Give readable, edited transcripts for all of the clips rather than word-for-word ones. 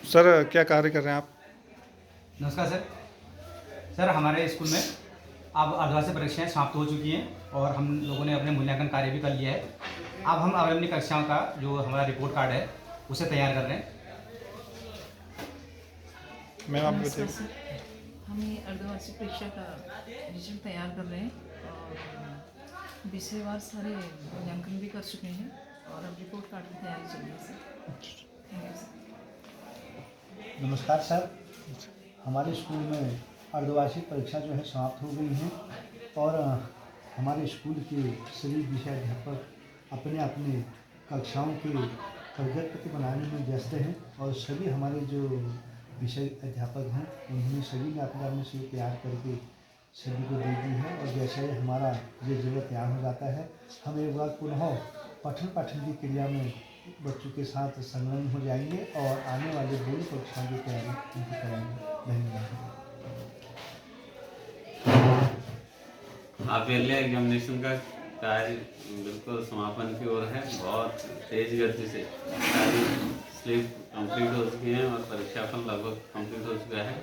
Sir क्या कार्य कर रहे हैं आप? नमस्कार सर। सर हमारे स्कूल में अब अर्धवार्षिक परीक्षाएं समाप्त हो चुकी हैं और हम लोगों ने अपने मूल्यांकन कार्य भी कर लिया है। अब हम अगली कक्षाओं का जो हमारा रिपोर्ट कार्ड है उसे तैयार कर रहे हैं। मैम आप नमस्कार बताइए। सर, हम ये अर्धवार्षिक परीक्षा का रिजल्ट तैयार कर रहे हैं और विषयवार सारे मूल्यांकन भी कर चुके हैं और अब रिपोर्ट कार्ड की तैयारी चल रही है सर। Thank you sir. नमस्कार सर, हमारे स्कूल में अर्धवार्षिक परीक्षा जो है समाप्त हो गई हैं और हमारे स्कूल के सभी विषय अध्यापक अपने अपने कक्षाओं के प्रगति बनाने में व्यस्त हैं और सभी हमारे जो विषय अध्यापक हैं उन्होंने सभी ने अपने अपने से तैयार करके सभी को दे दी है और जैसे ही हमारा ये जगह तैयार हो जाता है हम एक बार पुनः पठन पाठन की क्रिया में बच्चों के साथ संलग्न हो जाएंगे और आने वाले बोर्ड परीक्षाओं की तैयारी उनकी कराएंगे। धन्यवाद। हाफ ईयरली एग्जामिनेशन का कार्य बिल्कुल समापन की ओर है। बहुत तेज गति से सारी स्लिप कंप्लीट हो चुकी हैं और परीक्षाफल लगभग कंप्लीट हो चुका है।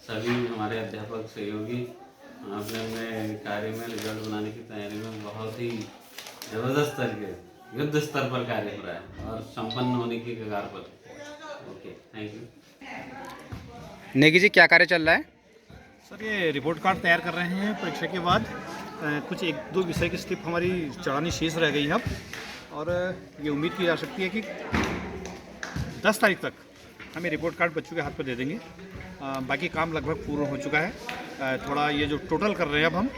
सभी हमारे अध्यापक सहयोगी अपने अपने कार्य में रिजल्ट बनाने की तैयारी में बहुत ही ज़बरदस्त तरीके युद्ध स्तर पर कार्य हो रहा है और संपन्न होने की कगार पर। Okay, thank you. Negi ji क्या कार्य चल रहा है? सर ये रिपोर्ट कार्ड तैयार कर रहे हैं परीक्षा के बाद। कुछ एक दो विषय की स्लिप हमारी चढ़ानी शेष रह गई है अब और ये उम्मीद की जा सकती है कि 10 तारीख तक हमें रिपोर्ट कार्ड बच्चों के हाथ पर दे देंगे। बाकी काम लगभग पूर्ण हो चुका है। थोड़ा ये जो टोटल कर रहे हैं अब हम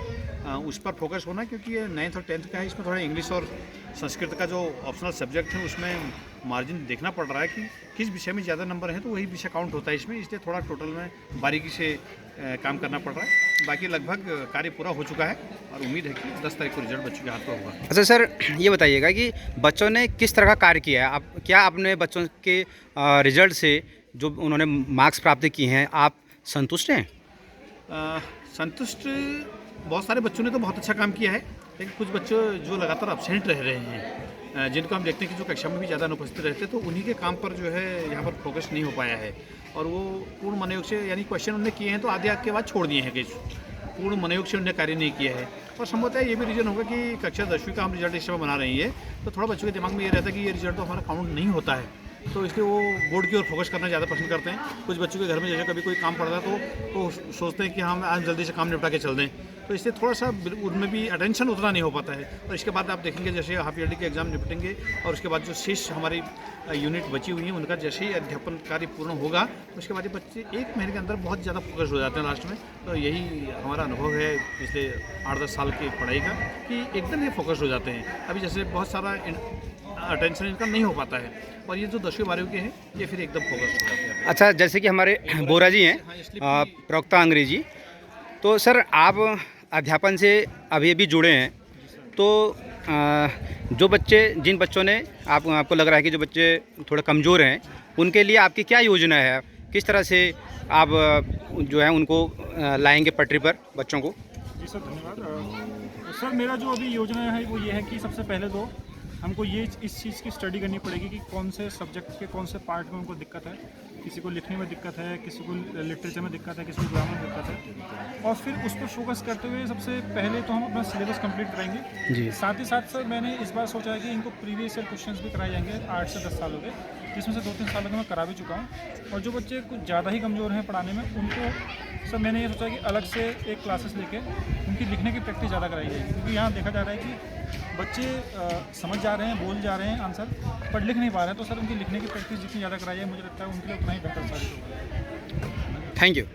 उस पर फोकस होना, क्योंकि ये 9th और 10th का है। इसमें थोड़ा इंग्लिश और संस्कृत का जो ऑप्शनल सब्जेक्ट है उसमें मार्जिन देखना पड़ रहा है कि किस विषय में ज़्यादा नंबर हैं तो वही विषय काउंट होता है इसमें, इसलिए थोड़ा टोटल में बारीकी से काम करना पड़ रहा है। बाकी लगभग कार्य पूरा हो चुका है और उम्मीद है कि 10 तारीख को रिजल्ट बच्चों के हाथ पर होगा। अच्छा सर, ये बताइएगा कि बच्चों ने किस तरह का कार्य किया है। आप क्या अपने बच्चों के रिजल्ट से जो उन्होंने मार्क्स प्राप्त किए हैं आप संतुष्ट हैं? संतुष्ट बहुत सारे बच्चों ने तो बहुत अच्छा काम किया है, लेकिन कुछ बच्चों जो लगातार अपसेंट रह रहे हैं, जिनको हम देखते हैं कि जो कक्षा में भी ज़्यादा अनुपस्थित रहते तो उन्हीं के काम पर जो है यहाँ पर फोकस नहीं हो पाया है और वो पूर्ण मनोयोग से, यानी क्वेश्चन उन्होंने किए हैं तो आधे के बाद छोड़ दिए हैं कि पूर्ण मनोयोग से उन्होंने कार्य नहीं किया है। और संभवतः ये भी रीज़न होगा कि कक्षा 10वीं का हम रिजल्ट इस समय बना रहे हैं तो थोड़ा बच्चों के दिमाग में ये रहता है कि ये रिजल्ट तो हमारा काउंट नहीं होता है, तो इसलिए वो बोर्ड की ओर फोकस करना ज़्यादा पसंद करते हैं। कुछ बच्चों के घर में जैसे कभी कोई काम पड़ता है तो सोचते हैं कि हम आज जल्दी से काम निपटा के चल दें, तो इससे थोड़ा सा उनमें भी अटेंशन उतना नहीं हो पाता है। और इसके बाद आप देखेंगे जैसे हाफ ईयरली के एग्ज़ाम निपटेंगे और उसके बाद जो शेष हमारी यूनिट बची हुई हैं उनका जैसे ही अध्यापन कार्य पूर्ण होगा उसके बाद ये बच्चे 1 महीने के अंदर बहुत ज़्यादा फोकस हो जाते हैं लास्ट में। तो यही हमारा अनुभव है पिछले 8-10 साल की पढ़ाई का कि एकदम ये फोकस हो जाते हैं। अभी जैसे बहुत सारा अटेंशन इनका नहीं हो पाता है और ये जो 10वीं 12वीं के हैं ये फिर एकदम फोकस हो जाते हैं। अच्छा, जैसे कि हमारे बोरा जी हैं प्रवक्ता अंग्रेजी, तो सर आप अध्यापन से अभी अभी जुड़े हैं, तो जो बच्चे जिन बच्चों ने आपको लग रहा है कि जो बच्चे थोड़े कमज़ोर हैं उनके लिए आपकी क्या योजना है? किस तरह से आप जो है उनको लाएंगे पटरी पर बच्चों को? जी सर, धन्यवाद। सर मेरा जो अभी योजना है वो ये है कि सबसे पहले तो हमको ये इस चीज़ की स्टडी करनी पड़ेगी कि कौन से सब्जेक्ट के कौन से पार्ट में उनको दिक्कत है। किसी को लिखने में दिक्कत है, किसी को लिटरेचर में दिक्कत है, किसी को ग्रामर में दिक्कत है, और फिर उस पर फोकस करते हुए सबसे पहले तो हम अपना सिलेबस कंप्लीट कराएंगे जी। साथ ही साथ सर मैंने इस बार सोचा है कि इनको प्रीवियस ईयर क्वेश्चंस भी कराए जाएंगे 8 से 10 साल हो गए, जिसमें से 2-3 साल मैं करा भी चुका हूँ। और जो बच्चे कुछ ज़्यादा ही कमज़ोर हैं पढ़ाने में उनको सर मैंने ये सोचा कि अलग से एक क्लासेस लेके उनकी लिखने की प्रैक्टिस ज़्यादा कराई जाएगी, क्योंकि यहाँ देखा जा रहा है कि बच्चे समझ जा रहे हैं, बोल जा रहे हैं आंसर, पर लिख नहीं पा रहे हैं। तो सर उनकी लिखने की प्रैक्टिस जितनी ज़्यादा कराई है मुझे लगता है उनके लिए उतना ही बेहतर साबित होगा। Thank you.